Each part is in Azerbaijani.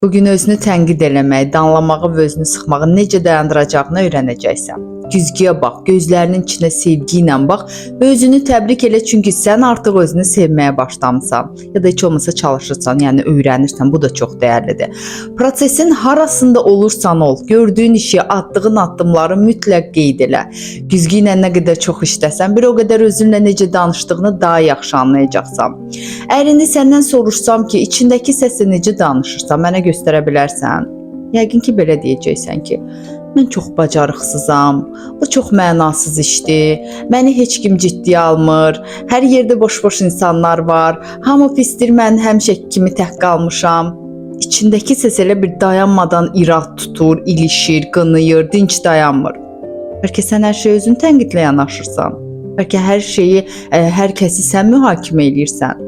Bugün özünü tənqid eləməyi, danlamağı və özünü sıxmağı necə dayandıracağını öyrənəcəksən. Güzgüyə bax, gözlərinin içinə sevgi ilə bax və özünü təbrik elə, çünki sən artıq özünü sevməyə başlamısan. Ya da heç olmasa çalışırsan, yəni öyrənirsən, bu da çox dəyərlidir. Prosesin harasında olursan ol, gördüyün işi, attığın addımları mütləq qeyd elə. Güzgü ilə nə qədər çox işləsən, bir o qədər özünlə necə danışdığını daha yaxşı anlayacaqsan. Əgər indi səndən soruşsam ki, içindəki səslə necə danışırsan, mənə göstərə bilərsən? Yəqin ki, belə deyəcəksən ki, mən çox bacarıqsızam, bu çox mənasız işdir, məni heç kim ciddiyə almır, hər yerdə boş-boş insanlar var, hamı pisdir, mən həmişə kimi tək qalmışam. İçindəki səs elə bir dayanmadan irad tutur, ilişir, qınıyır, dinc dayanmır. Bəlkə sən hər şeyə özün tənqidlə yanaşırsan, bəlkə hər şeyi, hər kəsi sən mühakimə eləyirsən.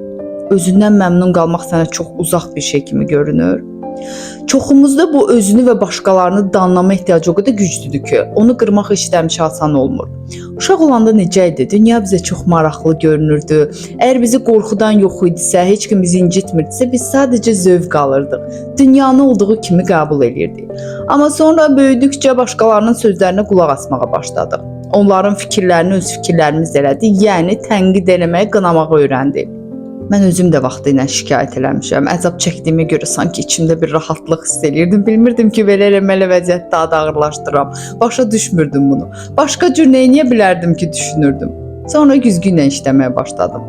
Özündən məmnun qalmaq sənə çox uzaq bir şey kimi görünür. Çoxumuzda bu özünü və başqalarını danlama ehtiyacı o qədər güclüdür ki, onu qırmaq heç də həmişə asan olmur. Uşaq olanda necə idi? Dünya bizə çox maraqlı görünürdü. Əgər bizi qorxudan yox idisə, heç kim bizi incitmirdisə, biz sadəcə zövq alırdıq. Dünyanı olduğu kimi qəbul edirdik. Amma sonra böyüdükcə başqalarının sözlərinə qulaq asmağa başladıq. Onların fikirlərini öz fikirlərimiz elədik, yəni tənqid eləməyi, qınamağı öyrəndik. Mən özüm də vaxtıyla şikayət eləmişəm. Əzab çəkdiyimə görə sanki içimdə bir rahatlıq hiss elirdim. Bilmirdim ki, belə eləməli vəziyyət daha da ağırlaşdıram. Başa düşmürdüm bunu. Başqa cür nəyə bilərdim ki, düşünürdüm. Sonra güzgü ilə işləməyə başladım.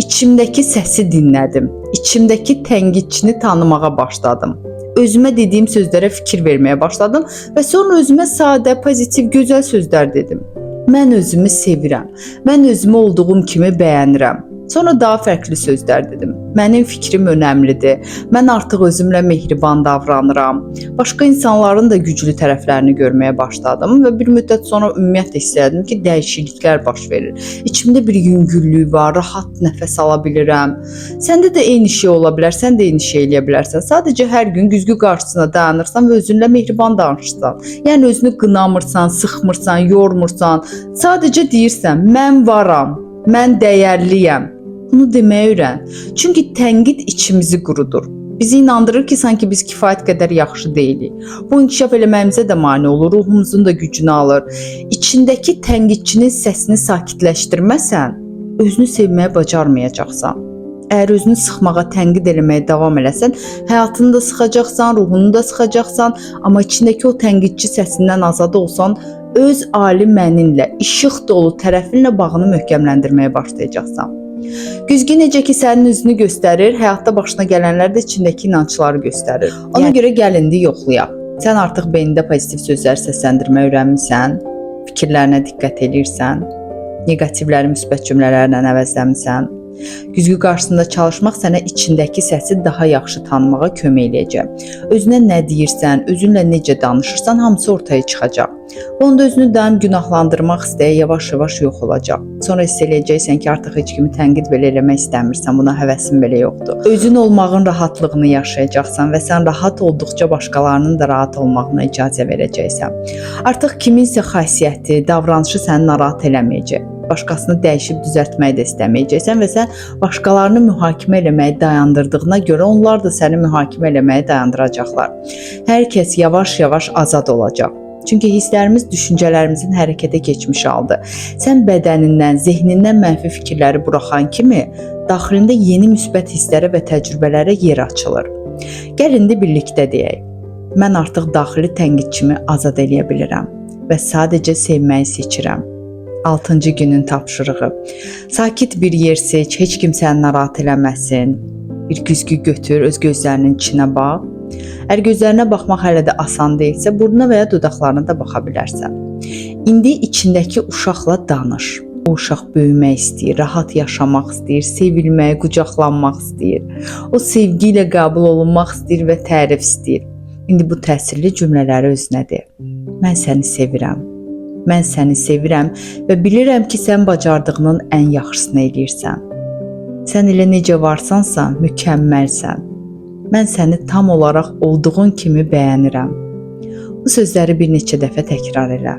İçimdəki səsi dinlədim. İçimdəki tənqidçini tanımağa başladım. Özümə dediyim sözlərə fikir verməyə başladım və sonra özümə sadə, pozitiv, gözəl sözlər dedim. Mən özümü sevirəm. Mən özümü olduğum kimi bəyənirəm. Sonra daha fərqli sözlər dedim. Mənim fikrim önəmlidir. Mən artıq özümlə mehriban davranıram. Başqa insanların da güclü tərəflərini görməyə başladım və bir müddət sonra ümumiyyətlə hiss etdim ki, dəyişikliklər baş verir. İçimdə bir yüngüllük var, rahat nəfəs ala bilirəm. Səndə də eyni şey ola bilər, sən də eyni şey eləyə bilərsən. Sadəcə hər gün güzgü qarşısına dayanırsan və özünlə mehriban danışırsan. Yəni özünü qınamırsan, sıxmırsan, yormursan. Sadəcə deyirsən, mən varam, mən dəyərliyəm. Bunu deməyə öyrən. Çünki tənqid içimizi qurudur. Bizi inandırır ki, sanki biz kifayət qədər yaxşı deyilik. Bu inkişaf eləməyimizə də mane olur, ruhumuzun da gücünü alır. İçindəki tənqidçinin səsini sakitləşdirməsən, özünü sevməyə bacarmayacaqsan. Əgər özünü sıxmağa, tənqid eləməyə davam eləsən, həyatını da sıxacaqsan, ruhunu da sıxacaqsan, amma içindəki o tənqidçi səsindən azad olsan, öz ali məninlə, işıq dolu tərəfinlə bağını möhkəmləndirməyə başlayacaqsan. Güzgü necə ki sənin üzünü göstərir, həyatda başına gələnlər də içindəki inancları göstərir. Ona görə gəl indi yoxlayaq. Sən artıq beynində pozitiv sözlər səsləndirməyi öyrənmisən, fikirlərinə diqqət edirsən, neqativləri müsbət cümlələrlə əvəzləmisən. Güzgü qarşısında çalışmaq sənə içindəki səsi daha yaxşı tanımağa kömək eləyəcək. Özünə nə deyirsən, özünlə necə danışırsan, hamısı ortaya çıxacaq. Onda özünü daim günahlandırmaq istəyi yavaş-yavaş yox olacaq. Sonra hiss eləyəcəksən ki, artıq heç kimi tənqid belə eləmək istəmirsən, buna həvəsin belə yoxdur. Özün olmağın rahatlığını yaşayacaqsan və sən rahat olduqca başqalarının da rahat olmağına icazə verəcəksən. Artıq kiminsə xasiyyəti, davranışı səni narahat eləməyəcək. Başqasını dəyişib düzəltməyi də istəməyəcəksən və sən başqalarını mühakimə eləməyi dayandırdığına görə onlar da səni mühakimə eləməyi dayandıracaqlar. Hər kəs yavaş-yavaş azad olacaq. Çünki hisslərimiz düşüncələrimizin hərəkətə keçmiş haldır. Sən bədənindən, zehnindən mənfi fikirləri buraxan kimi, daxilində yeni müsbət hisslərə və təcrübələrə yer açılır. Gəl indi birlikdə deyək. Mən artıq daxili tənqidçimi azad eləyə bilirəm və sadəcə sevməyi seçirəm. 6-cı günün tapşırığı. Sakit bir yer seç, heç kim səni narahat eləməsin. Bir güzgü götür, öz gözlərinin içinə bax. Əgər gözlərinə baxmaq hələ də asan deyilsə, burnuna və ya dodaqlarına da baxa bilərsən. İndi içindəki uşaqla danış. O uşaq böyümək istəyir, rahat yaşamaq istəyir, sevilmək, qucaqlanmaq istəyir. O sevgi ilə qəbul olunmaq istəyir və tərif istəyir. İndi bu təsirli cümlələri özünə de. Mən səni sevirəm. Mən səni sevirəm və bilirəm ki, sən bacardığının ən yaxşısını eləyirsən. Sən elə necə varsansa, mükəmməlsən. Mən səni tam olaraq olduğun kimi bəyənirəm. Bu sözləri bir neçə dəfə təkrar elə.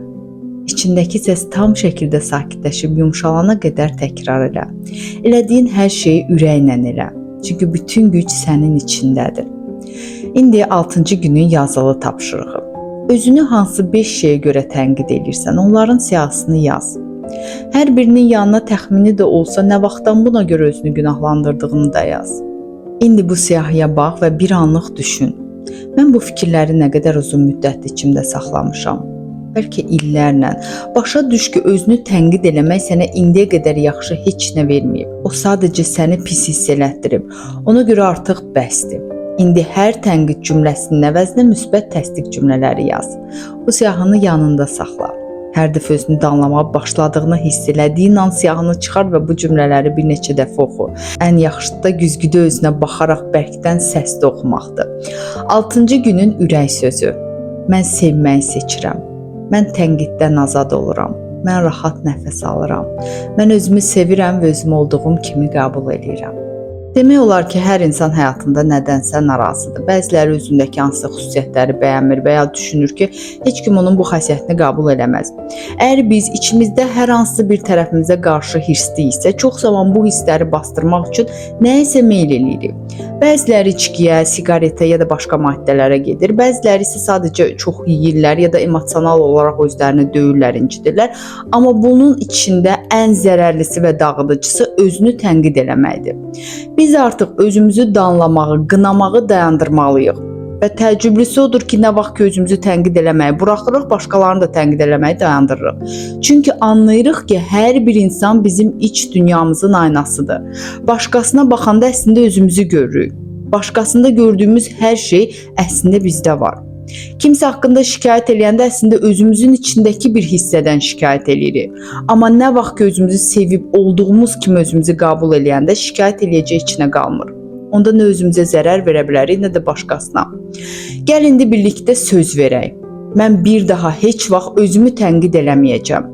İçindəki səs tam şəkildə sakitləşib yumşalana qədər təkrar elə. Elədiyin hər şeyi ürəklə elə. Çünki bütün güc sənin içindədir. İndi 6-cı günün yazılı tapşırığı. Özünü hansı 5 şeyə görə tənqid edirsən, onların siyahısını yaz. Hər birinin yanına təxmini də olsa nə vaxtdan buna görə özünü günahlandırdığını da yaz. İndi bu siyahıya bax və bir anlıq düşün. Mən bu fikirləri nə qədər uzun müddət içimdə saxlamışam. Bəlkə illərlə. Başa düş ki, özünü tənqid eləmək sənə indiyə qədər yaxşı heç nə verməyib. O sadəcə səni pis hiss elətdirib. Ona görə artıq bəsdir. İndi hər tənqid cümləsinin əvəzinə müsbət təsdiq cümlələri yaz. Bu siyahını yanında saxla. Hər dəfə özünü danlamağa başladığını hiss elədiyin an siyahını çıxar və bu cümlələri bir neçə dəfə oxu. Ən yaxşısı da güzgüdə özünə baxaraq bərkdən səslə oxumaqdır. 6-cı günün ürək sözü. Mən sevməyi seçirəm. Mən tənqiddən azad oluram. Mən rahat nəfəs alıram. Mən özümü sevirəm və özüm olduğum kimi qəbul edirəm. Demək olar ki, hər insan həyatında nədənsə narazıdır. Bəziləri özündəki hansısa xüsusiyyətləri bəyənmir və ya düşünür ki, heç kim onun bu xasiyyətini qəbul eləməz. Əgər biz içimizdə hər hansı bir tərəfimizə qarşı hirsliyiksə, çox zaman bu hissləri bastırmaq üçün nəyisə meyl eləyirik. Bəziləri içkiyə, siqaretə ya da başqa maddələrə gedir. Bəziləri isə sadəcə çox yeyirlər ya da emosional olaraq özlərini döyürlər, incidirlər. Amma bunun içində ən zərərlisi və dağıdıcısı özünü tənqid eləməkdir. Biz artıq özümüzü danlamağı, qınamağı dayandırmalıyıq. Və təəccüblüsü odur ki, nə vaxt ki özümüzü tənqid eləməyi buraxırıq, başqalarını da tənqid eləməyi dayandırırıq. Çünki anlayırıq ki, hər bir insan bizim iç dünyamızın aynasıdır. Başqasına baxanda əslində özümüzü görürük. Başqasında gördüyümüz hər şey əslində bizdə var. Kimsə haqqında şikayət eləyəndə əslində özümüzün içindəki bir hissədən şikayət eləyirik. Amma nə vaxt ki özümüzü sevib olduğumuz kimi özümüzü qəbul eləyəndə şikayət eləyəcək içinə qalmır. Onda nə özümüzə zərər verə bilərik, nə də başqasına. Gəl indi birlikdə söz verək. Mən bir daha heç vaxt özümü tənqid eləməyəcəm.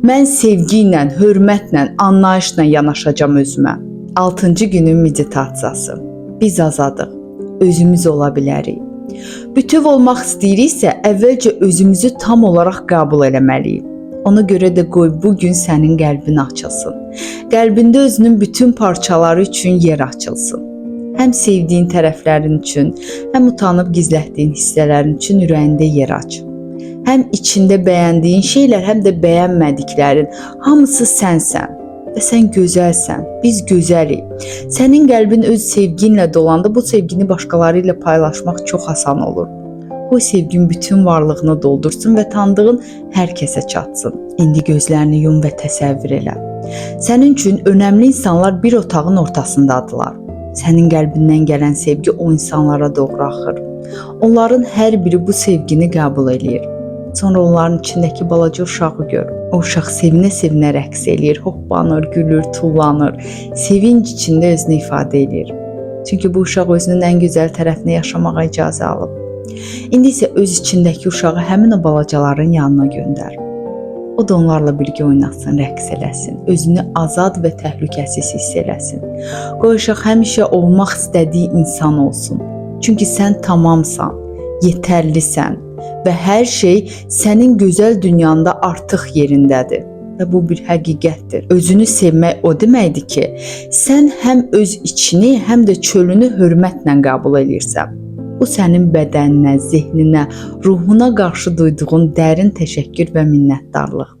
Mən sevgi ilə, hörmətlə, anlayışla yanaşacağam özümə. 6-cı günün meditasiyası. Biz azadıq. Özümüz ola bilərik. Bütöv olmaq istəyiriksə, əvvəlcə özümüzü tam olaraq qəbul eləməliyik. Ona görə də qoy bu gün sənin qəlbin açılsın. Qəlbində özünün bütün parçaları üçün yer açılsın. Həm sevdiyin tərəflərin üçün, həm utanıb gizlətdiyin hissələrin üçün ürəyində yer aç. Həm içində bəyəndiyin şeylər, həm də bəyənmədiklərin hamısı sənsən. Və sən gözəlsən, biz gözəlik. Sənin qəlbin öz sevginlə dolanda bu sevgini başqaları ilə paylaşmaq çox asan olur. O sevgin bütün varlığını doldursun və tanıdığın hər kəsə çatsın. İndi gözlərini yum və təsəvvür elə. Sənin üçün önəmli insanlar bir otağın ortasındadılar. Sənin qəlbindən gələn sevgi o insanlara doğru axır. Onların hər biri bu sevgini qəbul eləyir. Sonra onların içindəki balaca uşağı gör. O uşaq sevinə-sevinə rəqs eləyir, hoppanır, gülür, tullanır. Sevinc içində özünü ifadə eləyir. Çünki bu uşaq özünün ən gözəl tərəfini yaşamağa icazə alıb. İndi isə öz içindəki uşağı həmin o balacaların yanına göndər. O da onlarla birgə oynasın, rəqs eləsin, özünü azad və təhlükəsiz hiss eləsin. Qoy uşaq həmişə olmaq istədiyi insan olsun. Çünki sən tamamsan, yetərlisən və hər şey sənin gözəl dünyanda artıq yerindədir. Və bu bir həqiqətdir. Özünü sevmək o deməkdir ki, sən həm öz içini, həm də çölünü hörmətlə qəbul edirsən. Bu sənin bədəninə, zehninə, ruhuna qarşı duyduğun dərin təşəkkür və minnətdarlıqdır.